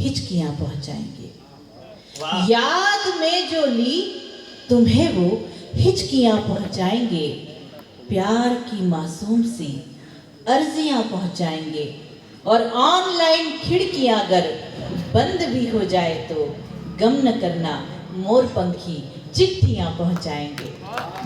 हिचकियां पहुंचाएंगे। याद में जो ली तुम्हें वो हिचकियां पहुंचाएंगे। प्यार की मासूम सी अर्जियां पहुंचाएंगे। और ऑनलाइन खिड़कियां अगर बंद भी हो जाए तो गम न करना मोर पंखी चिट्ठियां पहुंचाएंगे।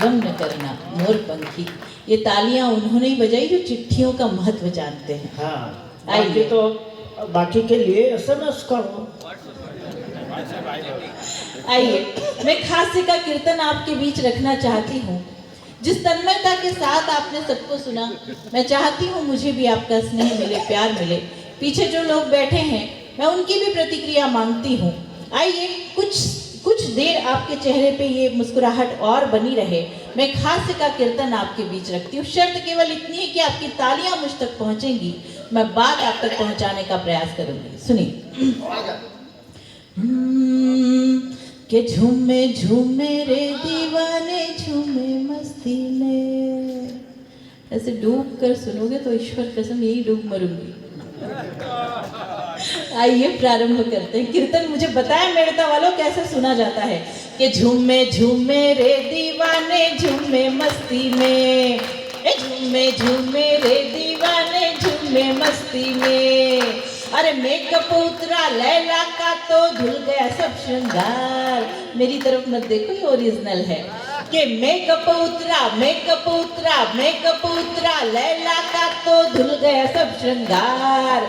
गम न करना मोर पंखी। ये तालियां उन्होंने ही बजाई जो चिट्ठियों का महत्व जानते हैं। हाँ, आइए तो बाकी के लिए SMS करो। आइए, मैं खास्य का कीर्तन आपके बीच रखना चाहती हूँ। जिस तन्मयता के साथ आपने सबको सुना, मैं चाहती हूँ मुझे भी आपका स्नेह मिले, प्यार मिले। पीछे जो लोग बैठे हैं, मैं उनकी भी प्रतिक्रिया मांगती हूँ। आइए, कुछ देर आपके चेहरे पे ये मुस्कुराहट और बनी रहे। मैं खास्य का कीर्तन आपके बीच रखती हूँ। शर्त केवल इतनी है कि आपकी तालियां मुझ तक पहुँचेंगी, मैं बात आप तक पहुँचाने का प्रयास करूँगी। सुनिए। के झूमे झूमे रे दीवाने झूमे मस्ती में। ऐसे डूब कर सुनोगे तो ईश्वर कसम यही डूब मरूंगी। आइए प्रारंभ करते हैं। कीर्तन मुझे बताया मेड़ता वालों कैसे सुना जाता है। कि झूमे झूमे रे दीवाने झूमे मस्ती में। झूमे झूमे रे दीवाने झूमे मस्ती में। अरे मेकअप उतरा लैला का तो धुल गया सब श्रृंगार। मेरी तरफ मत देखो, ये ओरिजिनल है। कि मेकअप उतरा लैला का तो धुल गया सब श्रृंगार।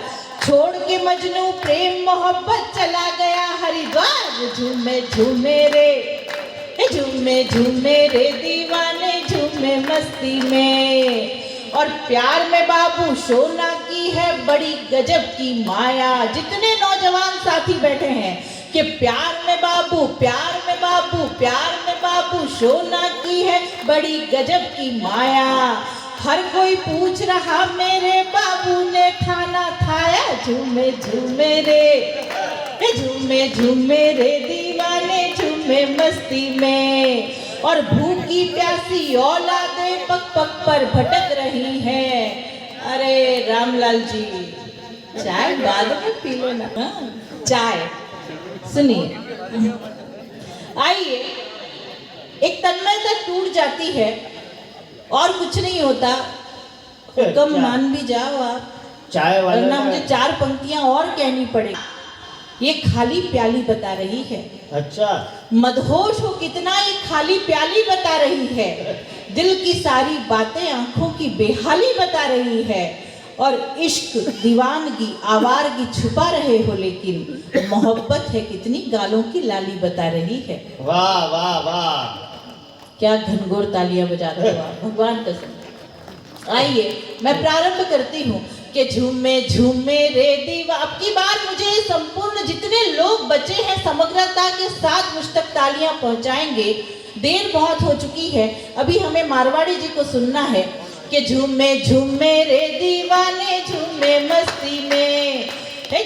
छोड़ के मजनू प्रेम मोहब्बत चला गया हरिद्वार। झूमे झूमे रे दीवाने झूमे मस्ती में। और प्यार में बाबू सोना की है बड़ी गजब की माया। जितने नौजवान साथी बैठे हैं कि प्यार में बाबू सोना की है बड़ी गजब की माया। हर कोई पूछ रहा मेरे बाबू ने ठाना थाया। झूमे झूमे रे दीवाने झूमे मस्ती में। और भूखी प्यासी औलादें पग पग पर भटक रही हैं। अरे रामलाल जी, चाय बाद में पी लेना। चाय सुनिए। आइए, एक तन्मयता टूट जाती है और कुछ नहीं होता। कम मान भी जाओ आप, चाय वाला वरना मुझे 4 पंक्तियां और कहनी पड़ेगी। ये खाली प्याली बता रही है। अच्छा, मदहोश हो कितना ये खाली प्याली बता रही है। दिल की सारी बातें आंखों की बेहाली बता रही है। और इश्क दीवानगी आवारगी छुपा रहे हो, लेकिन मोहब्बत है कितनी गालों की लाली बता रही है। वाह वाह वाह, क्या घनघोर तालियां बजाते हो आप, भगवान कसम। आइए, मैं प्रारंभ करती हूँ कि झूमे झूमे रे दीवा। अब की बार मुझे संपूर्ण जितने लोग बचे हैं समग्रता के साथ मुझ तक तालियां पहुंचाएंगे। देर बहुत हो चुकी है, अभी हमें मारवाड़ी जी को सुनना है। कि झूमे झूमे रे दीवाने झूमे मस्ती में।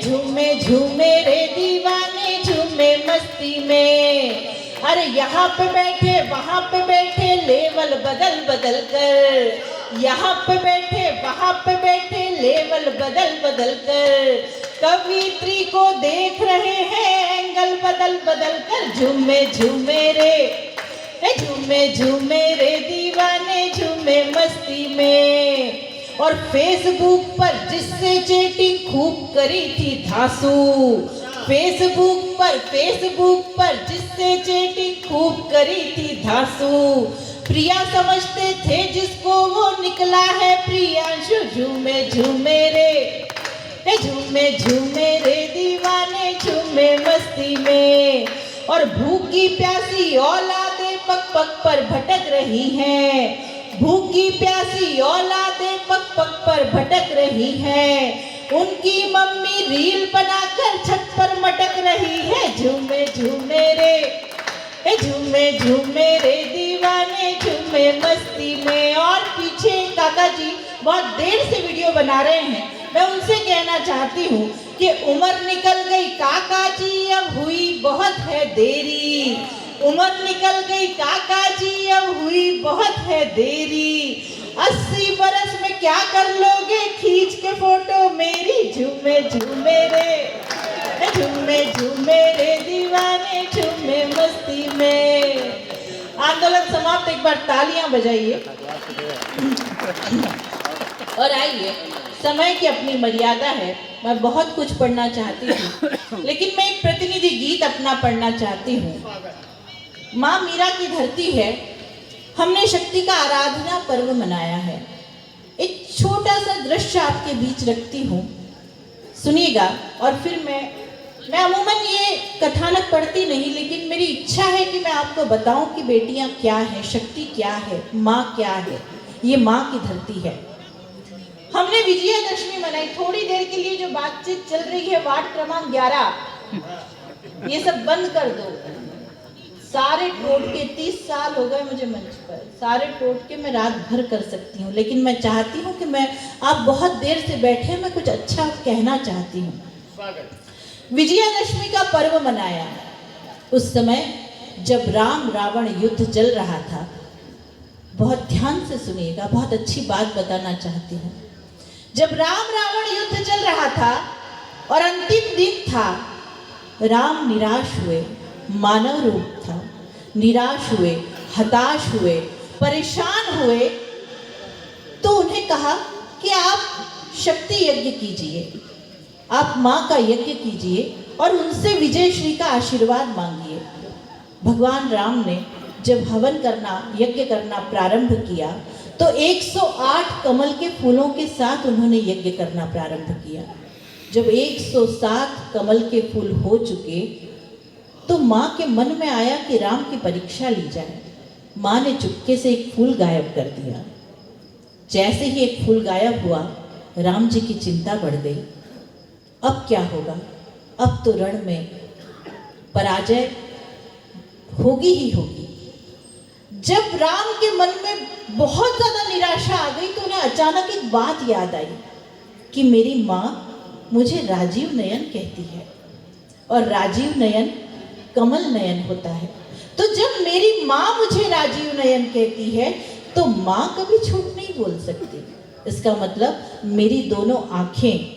झूमे रे दीवाने झूमे मस्ती में। अरे यहाँ पे बैठे वहाँ पे बैठे लेवल बदल बदल कर। यहाँ पे बैठे वहाँ पे बैठे लेवल बदल बदल कर। कवित्री को देख रहे हैं एंगल बदल बदल कर। झूमे झूमे रे दीवाने झूमे मस्ती में। और फेसबुक पर जिससे चैटिंग खूब करी थी धांसू। फेसबुक पर जिससे चैटिंग खूब करी थी धांसू। प्रिया समझते थे जिसको वो निकला है प्रियांशु। झूमे झूमे रे दीवाने झूमे मस्ती में। और भूखी प्यासी औलादें पग पग पर भटक रही हैं। भूखी प्यासी औलादें पग पग पर भटक रही हैं। उनकी मम्मी रील बनाकर छत पर मटक रही है। झूमे झूमे रे दीवाने झूमे मस्ती में। और पीछे काका जी बहुत देर से वीडियो बना रहे हैं, मैं उनसे कहना चाहती हूँ कि उम्र निकल गई काका जी अब हुई बहुत है देरी। उम्र निकल गई काका जी अब हुई बहुत है देरी। 80 बरस में क्या कर लोगे खींच के फोटो मेरी। झूमे झूमे रे दीवाने झूमे मस्ती में। आंदोलन समाप्त। एक बार तालियां बजाइए। और आइए, समय की अपनी मर्यादा है, मैं बहुत कुछ पढ़ना चाहती हूँ, लेकिन मैं एक प्रतिनिधि गीत अपना पढ़ना चाहती हूँ। माँ मीरा की धरती है, हमने शक्ति का आराधना पर्व मनाया है। एक छोटा सा दृश्य आपके बीच रखती हूँ, सुनिएगा। और फिर मैं अमूमन ये कथानक पढ़ती नहीं, लेकिन मेरी इच्छा है कि मैं आपको बताऊं कि बेटियां क्या है, शक्ति क्या है, माँ क्या है। ये माँ की धरती है। हमने विजयादशमी मनाई। थोड़ी देर के लिए जो बातचीत चल रही है वार्ड क्रमांक 11, ये सब बंद कर दो। सारे टोटके 30 साल हो गए मुझे मंच पर, सारे टोटके मैं रात भर कर सकती हूँ, लेकिन मैं चाहती हूँ कि आप बहुत देर से बैठे, मैं कुछ अच्छा कहना चाहती हूँ। विजयादशमी का पर्व मनाया उस समय जब राम रावण युद्ध चल रहा था। बहुत ध्यान से सुनिएगा, बहुत अच्छी बात बताना चाहती हूँ। जब राम रावण युद्ध चल रहा था और अंतिम दिन था, राम निराश हुए, मानव रूप था, निराश हुए, हताश हुए, परेशान हुए, तो उन्हें कहा कि आप शक्ति यज्ञ कीजिए, आप माँ का यज्ञ कीजिए और उनसे विजय श्री का आशीर्वाद मांगिए। भगवान राम ने जब हवन करना, यज्ञ करना प्रारंभ किया तो 108 कमल के फूलों के साथ उन्होंने यज्ञ करना प्रारंभ किया। जब 107 कमल के फूल हो चुके तो माँ के मन में आया कि राम की परीक्षा ली जाए। माँ ने चुपके से एक फूल गायब कर दिया। जैसे ही एक फूल गायब हुआ, राम जी की चिंता बढ़ गई। अब क्या होगा? अब तो रण में पराजय होगी ही होगी। जब राम के मन में बहुत ज्यादा निराशा आ गई तो उन्हें अचानक एक बात याद आई कि मेरी माँ मुझे राजीव नयन कहती है और राजीव नयन कमल नयन होता है। तो जब मेरी माँ मुझे राजीव नयन कहती है तो माँ कभी झूठ नहीं बोल सकती। इसका मतलब मेरी दोनों आंखें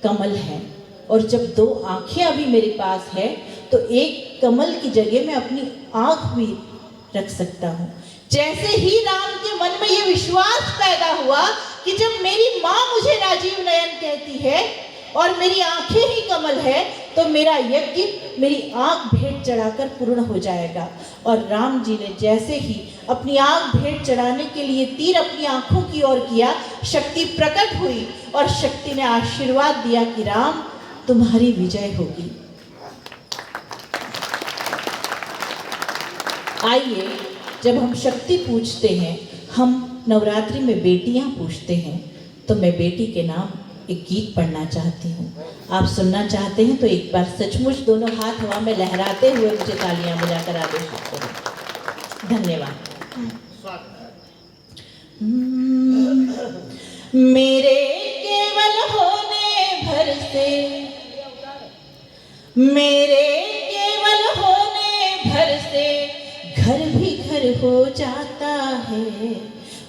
कमल हैं, और जब दो आंखें अभी मेरे पास है तो एक कमल की जगह मैं अपनी आंख भी रख सकता हूँ। जैसे ही राम के मन में ये विश्वास पैदा हुआ कि जब मेरी माँ मुझे राजीव नयन कहती है और मेरी आंखें ही कमल है तो मेरा यज्ञ, मेरी आंख भेंट चढ़ाकर पूर्ण हो जाएगा। और राम जी ने जैसे ही अपनी आंख भेंट चढ़ाने के लिए तीर अपनी आंखों की ओर किया, शक्ति प्रकट हुई और शक्ति ने आशीर्वाद दिया कि राम तुम्हारी विजय होगी। आइए, जब हम शक्ति पूछते हैं, हम नवरात्रि में बेटियां पूछते हैं, तो मैं बेटी के नाम एक गीत पढ़ना चाहती हूँ। आप सुनना चाहते हैं तो एक बार सचमुच दोनों हाथ हवा में लहराते हुए मुझे तालियां बजाकर आदेशित करें। धन्यवाद। मेरे केवल होने भर से, मेरे केवल होने भर से घर भी घर हो जाता है।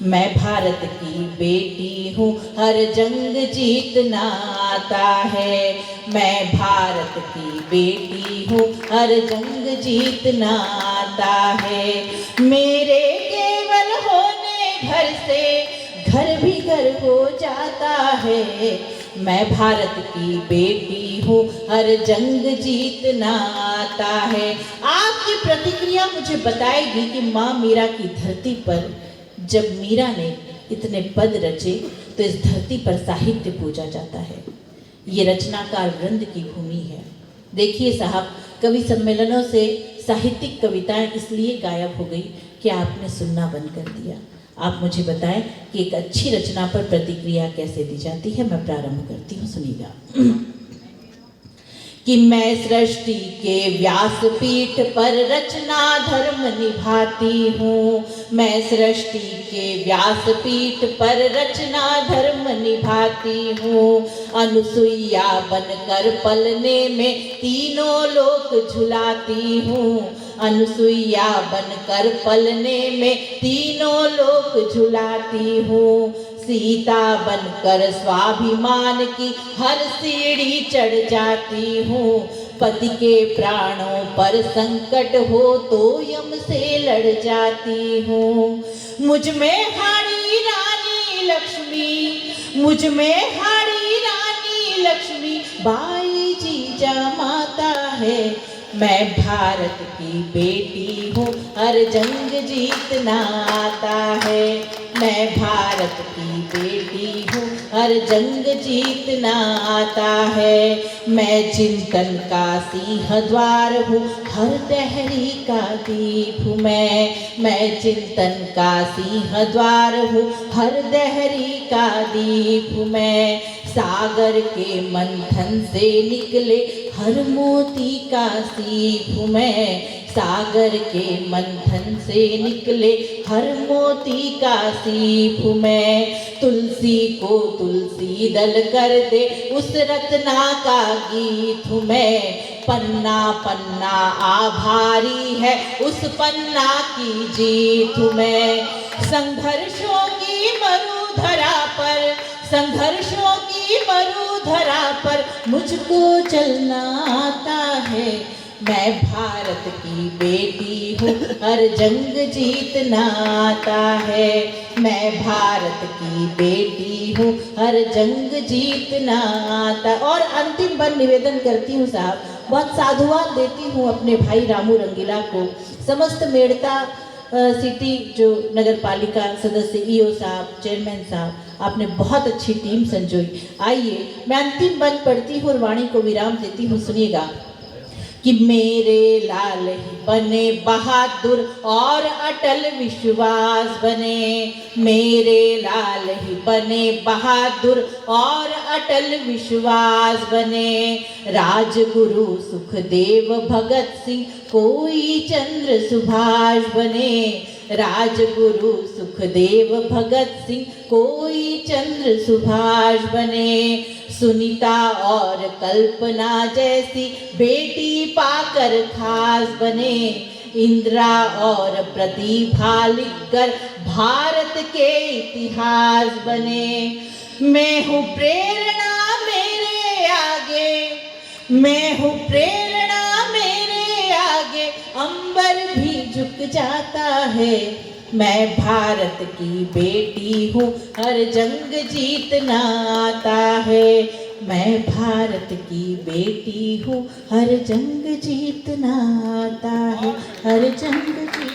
मैं भारत की बेटी हूँ, हर जंग जीतना आता है। मैं भारत की बेटी हूँ, हर जंग जीतना आता है। मेरे केवल होने भर से घर भी घर हो जाता है। मैं भारत की बेटी हूँ, हर जंग जीतना आता है। आपकी प्रतिक्रिया मुझे बताएगी कि माँ मीरा की धरती पर जब मीरा ने इतने पद रचे तो इस धरती पर साहित्य पूजा जाता है। ये रचनाकार वृंद की भूमि है। देखिए साहब, कवि सम्मेलनों से साहित्यिक कविताएं इसलिए गायब हो गई कि आपने सुनना बंद कर दिया। आप मुझे बताएं कि एक अच्छी रचना पर प्रतिक्रिया कैसे दी जाती है। मैं प्रारंभ करती हूँ, सुनिएगा। कि मैं सृष्टि के व्यासपीठ पर रचना धर्म निभाती हूँ। मैं सृष्टि के व्यासपीठ पर रचना धर्म निभाती हूँ। अनुसुईया बनकर पलने में तीनों लोक झुलाती हूँ। अनुसुईया बनकर पलने में तीनों लोक झुलाती हूँ। सीता बनकर स्वाभिमान की हर सीढ़ी चढ़ जाती हूँ। पति के प्राणों पर संकट हो तो यम से लड़ जाती हूँ। मुझ में हाड़ी रानी लक्ष्मी, मुझ में हाड़ी रानी लक्ष्मी, बाई जीजा माता है। मैं भारत की बेटी हूँ, हर जंग जीतना आता है। मैं भारत की बेटी हूँ, हर जंग जीतना आता है। मैं चिंतन का सिंह द्वार हूँ, हर दहरी का दीप हूँ मैं चिंतन का सिंह द्वार हूँ, हर दहरी का दीप हूँ मैं। सागर के मंथन से निकले हर मोती का सीप हूँ मैं। सागर के मंथन से निकले हर मोती का सीप हूँ मैं। तुलसी को तुलसी दल कर दे उस रत्ना का गीत हूँ मैं। पन्ना पन्ना आभारी है उस पन्ना की जीत हूँ मैं। संघर्षों की मरुधरा पर, संघर्षों की मरुधरा पर मुझको चलना आता है। मैं भारत की बेटी हूँ, हर जंग जीतना आता है। मैं भारत की बेटी हूँ, हर जंग जीतना आता। और अंतिम बार निवेदन करती हूँ साहब, बहुत साधुवाद देती हूँ अपने भाई रामू रंगीला को, समस्त मेड़ता सिटी जो नगर पालिका सदस्य ईओ साहब, चेयरमैन साहब, आपने बहुत अच्छी टीम संजोई। आइए मैं अंतिम बंद पढ़ती हूँ और वाणी को विराम देती हूँ, सुनिएगा। कि मेरे लाल ही बने बहादुर और अटल विश्वास बने। मेरे लाल ही बने बहादुर और अटल विश्वास बने। राजगुरु सुखदेव भगत सिंह कोई चंद्र सुभाष बने। राजगुरु सुखदेव भगत सिंह कोई चंद्र सुभाष बने। सुनीता और कल्पना जैसी बेटी पाकर खास बने। इंदिरा और प्रतिभा लिखकर भारत के इतिहास बने। मैं हूँ प्रेरणा मेरे आगे, मैं हूँ प्रेरणा मेरे आगे, अंबर भी झुक जाता है। मैं भारत की बेटी हूँ, हर जंग जीतना आता है। मैं भारत की बेटी हूँ, हर जंग जीतना आता है, हर जंग जीतना